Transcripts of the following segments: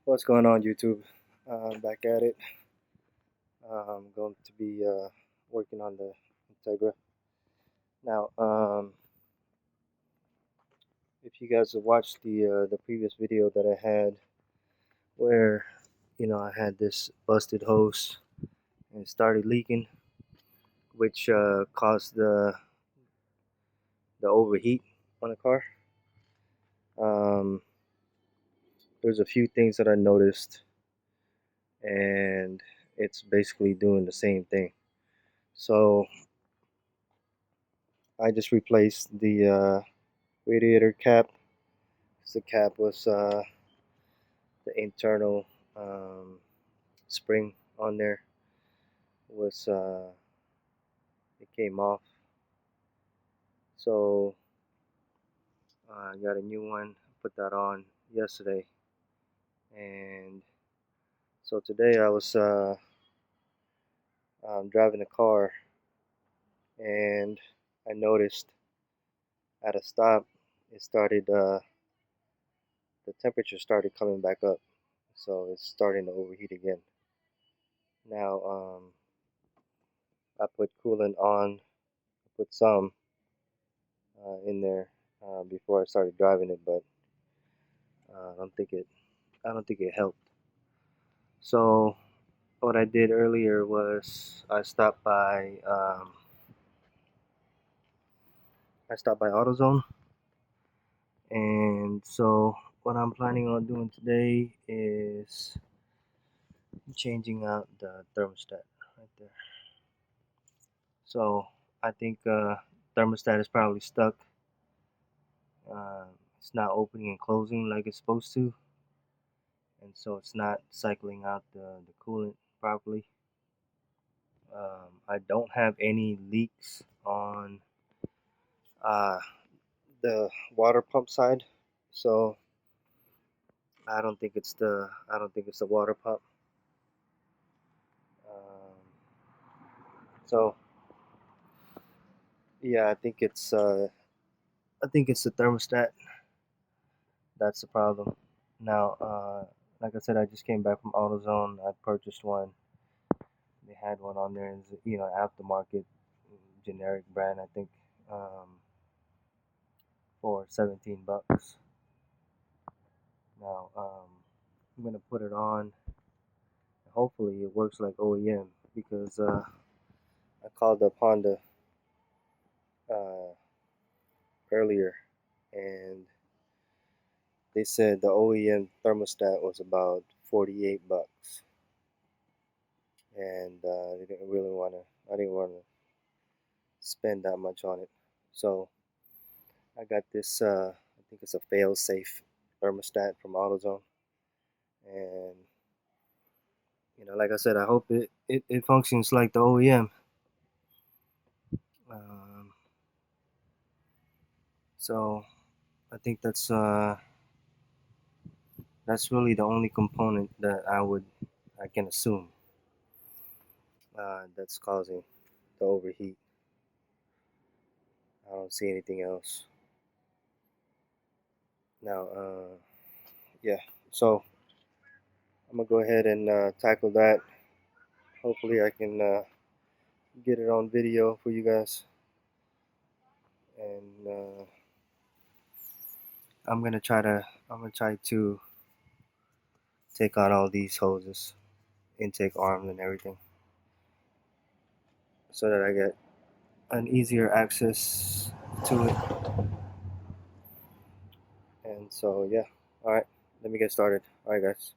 What's going on, YouTube? Back at it. I'm going to be working on the Integra. Now, if you guys have watched the previous video that I had, where I had this busted hose and it started leaking, which caused the overheat on the car. There's a few things that I noticed, and it's basically doing the same thing. So I just replaced the radiator cap. The cap was the internal spring on there was it came off, so I got a new one, put that on yesterday. And so today I was driving the car, and I noticed at a stop it started the temperature started coming back up, so it's starting to overheat again. Now I put coolant on, put some in there before I started driving it, but I don't think it helped. So what I did earlier was I stopped by AutoZone, and so what I'm planning on doing today is changing out the thermostat right there. So I think thermostat is probably stuck. It's not opening and closing like it's supposed to, and so it's not cycling out the coolant properly. I don't have any leaks on the water pump side, so I don't think it's the water pump. So yeah, I think it's the thermostat that's the problem. Now, like I said, I just came back from AutoZone. I purchased one. They had one on there, Aftermarket, generic brand, I think, for $17. Now, I'm gonna put it on. Hopefully, it works like OEM, because I called up Honda earlier, and they said the OEM thermostat was about $48, and they didn't really want to. I didn't want to spend that much on it, so I got this. I think it's a fail-safe thermostat from AutoZone, and like I said, I hope it functions like the OEM. So I think that's really the only component that I can assume that's causing the overheat. I don't see anything else. Now, yeah, so I'm gonna go ahead and tackle that. Hopefully, I can get it on video for you guys, and I'm gonna try to take out all these hoses, intake arms, and everything, so that I get an easier access to it. And so, yeah, all right, let me get started. All right, guys.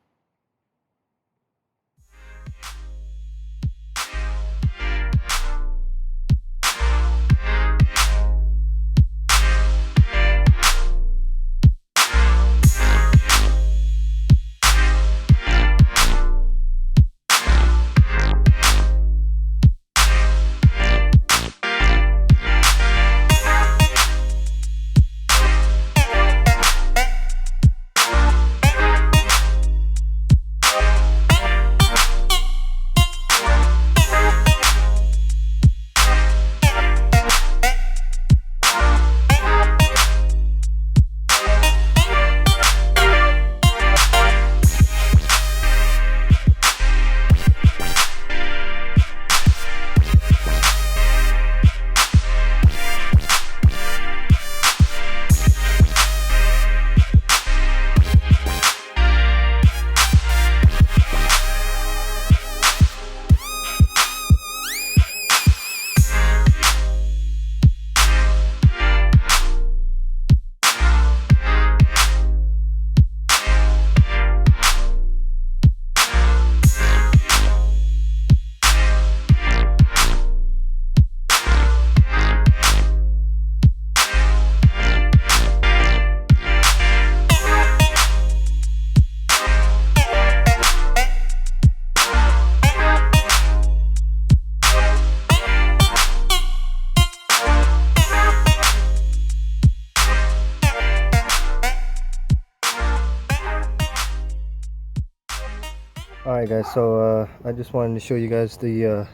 Alright guys, so I just wanted to show you guys the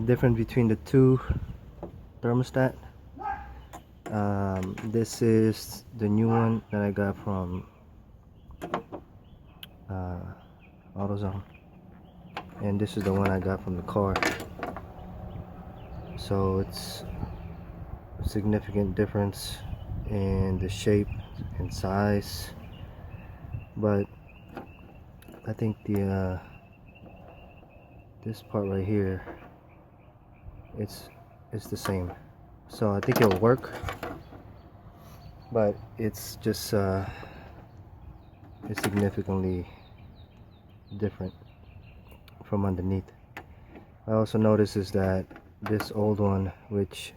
difference between the two thermostat. This is the new one that I got from AutoZone, and this is the one I got from the car. So it's a significant difference in the shape and size, but I think the this part right here, it's the same. So I think it'll work, but it's just it's significantly different from underneath. I also notice is that this old one, which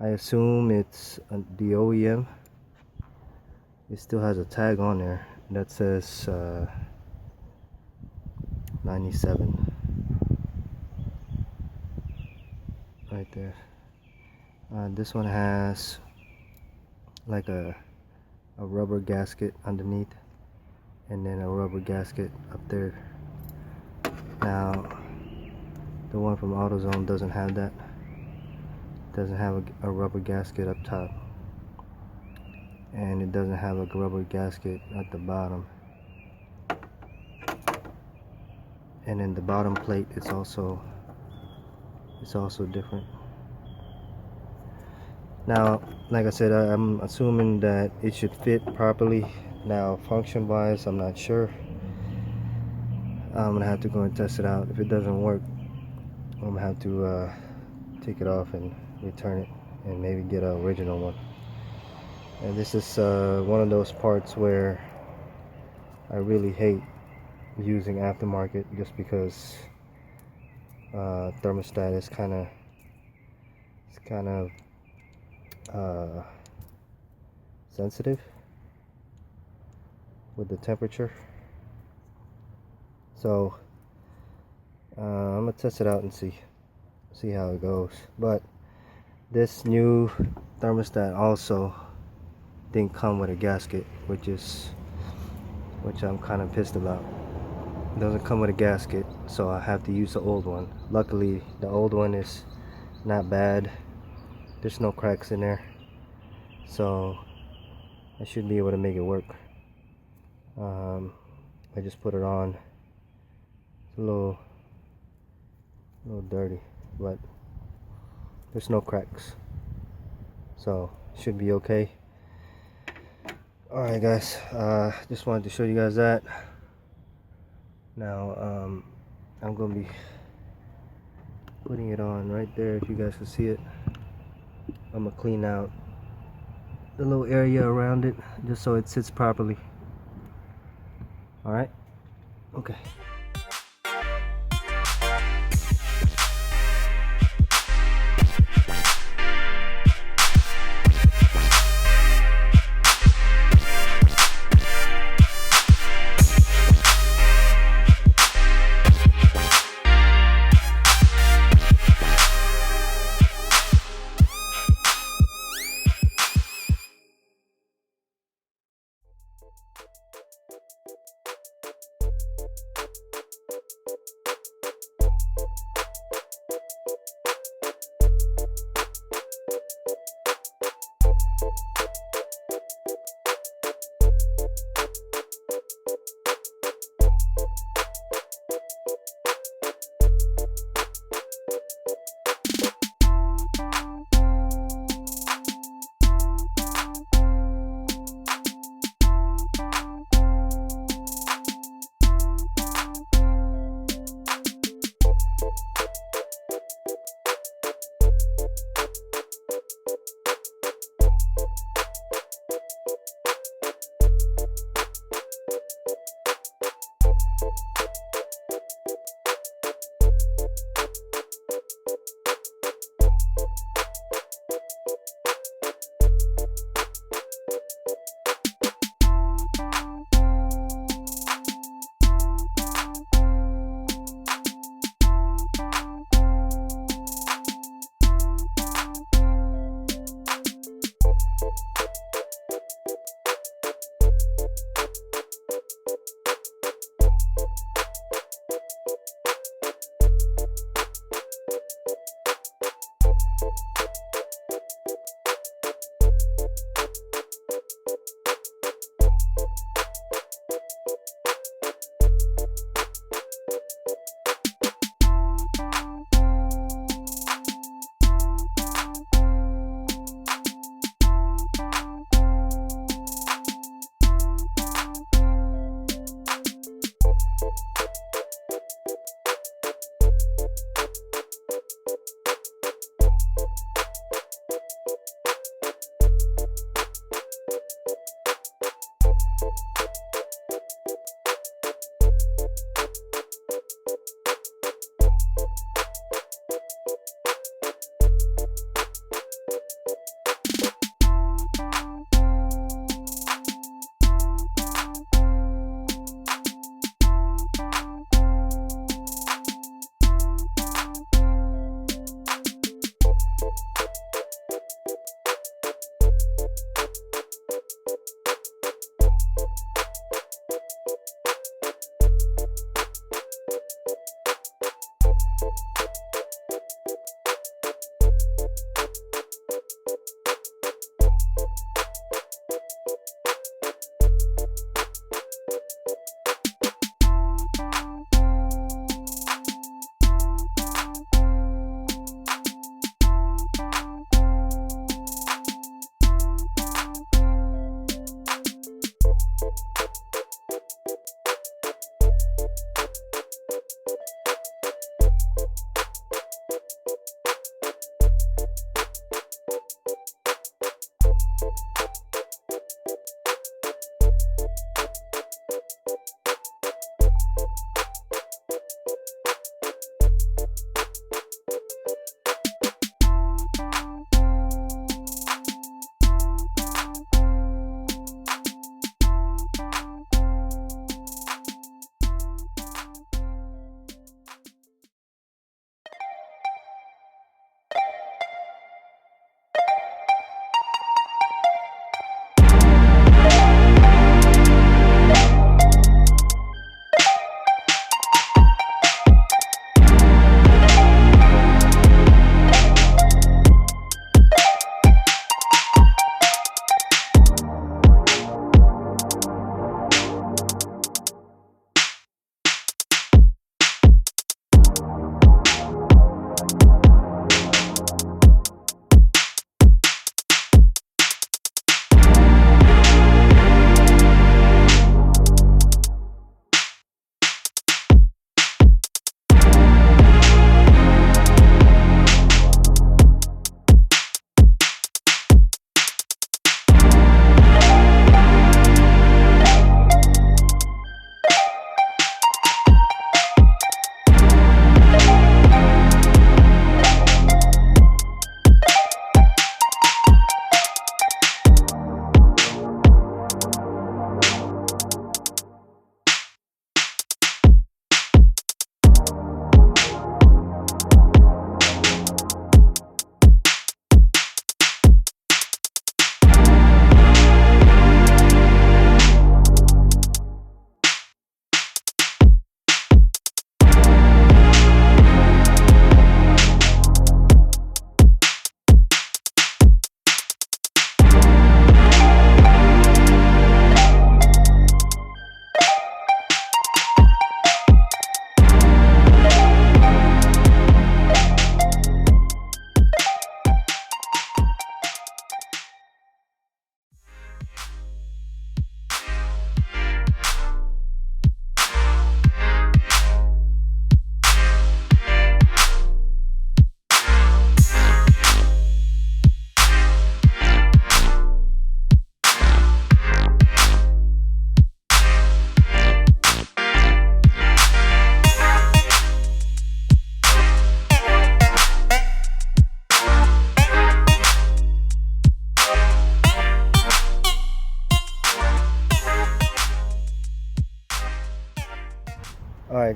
I assume it's the OEM, it still has a tag on there that says 97 right there. This one has like a rubber gasket underneath, and then a rubber gasket up there. Now the one from AutoZone doesn't have that. Doesn't have a rubber gasket up top, and it doesn't have a rubber gasket at the bottom. And then the bottom plate is also different. Now, like I said, I'm assuming that it should fit properly. Now, function wise, I'm not sure. I'm gonna have to go and test it out. If it doesn't work, I'm gonna have to take it off and return it, and maybe get an original one. And this is one of those parts where I really hate using aftermarket, just because thermostat is kind of sensitive with the temperature. So I'm gonna test it out and see how it goes. But this new thermostat also didn't come with a gasket, which I'm kind of pissed about. It doesn't come with a gasket, so I have to use the old one. Luckily, the old one is not bad. There's no cracks in there, so I should be able to make it work. I just put it on. It's a little dirty, but there's no cracks, so it should be okay. Alright guys, just wanted to show you guys that. Now I'm gonna be putting it on right there, if you guys can see it. I'm gonna clean out the little area around it just so it sits properly. Alright, okay.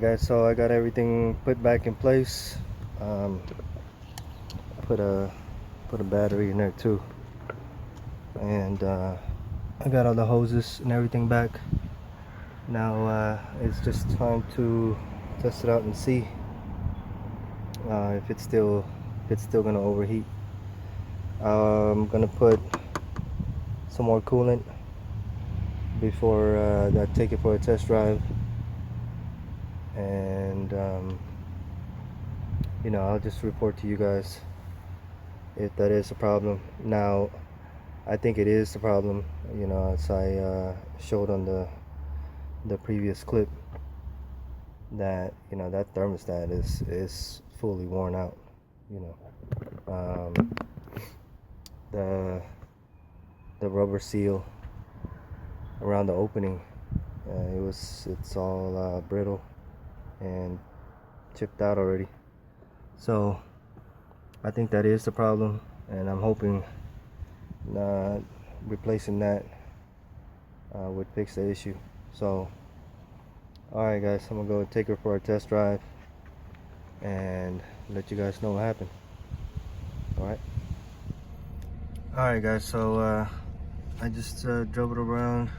Alright guys, so I got everything put back in place. Put a battery in there too, and I got all the hoses and everything back. Now it's just time to test it out and see if it's still gonna overheat. I'm gonna put some more coolant before I take it for a test drive, and you know, I'll just report to you guys if that is a problem. Now I think it is the problem, you know, as I showed on the previous clip, that, you know, that thermostat is fully worn out. You know, the rubber seal around the opening, it's all brittle and chipped out already. So I think that is the problem, and I'm hoping replacing that would fix the issue. So alright guys, I'm gonna go take her for a test drive and let you guys know what happened. Alright guys, so I just drove it around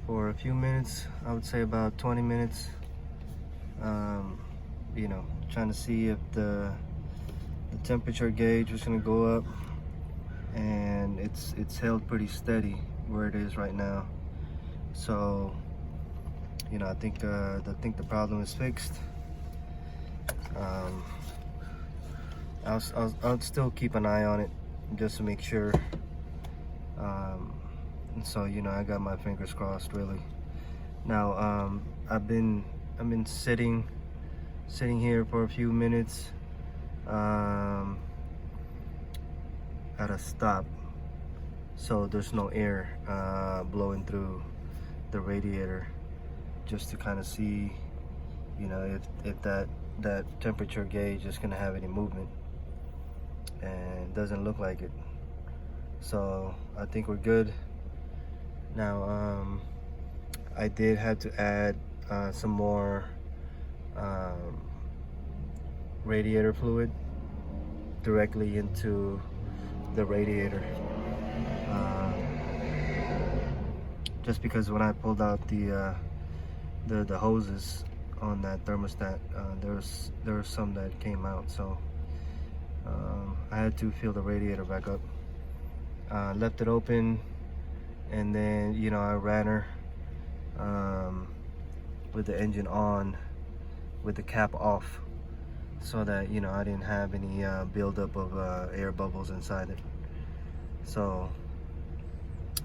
for a few minutes. I would say about 20 minutes. You know, trying to see if the temperature gauge was gonna go up, and it's held pretty steady where it is right now. So, you know, I think the problem is fixed. I'll still keep an eye on it just to make sure. So, you know, I got my fingers crossed, really. Now I've been sitting here for a few minutes at a stop, so there's no air blowing through the radiator, just to kind of see, you know, if that temperature gauge is gonna have any movement, and it doesn't look like it. So I think we're good. Now I did have to add some more radiator fluid directly into the radiator, just because when I pulled out the hoses on that thermostat, there was some that came out, so I had to fill the radiator back up. Left it open, and then, you know, I ran her with the engine on with the cap off, so that, you know, I didn't have any buildup of air bubbles inside it. So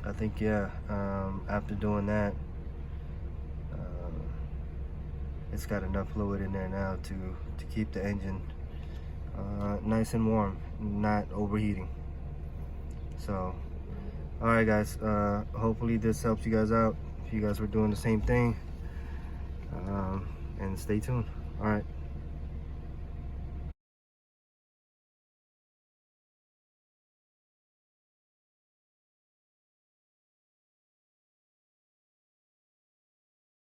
I think, yeah, after doing that, it's got enough fluid in there now to keep the engine nice and warm, not overheating. So alright guys, hopefully this helps you guys out if you guys were doing the same thing, and stay tuned. Alright.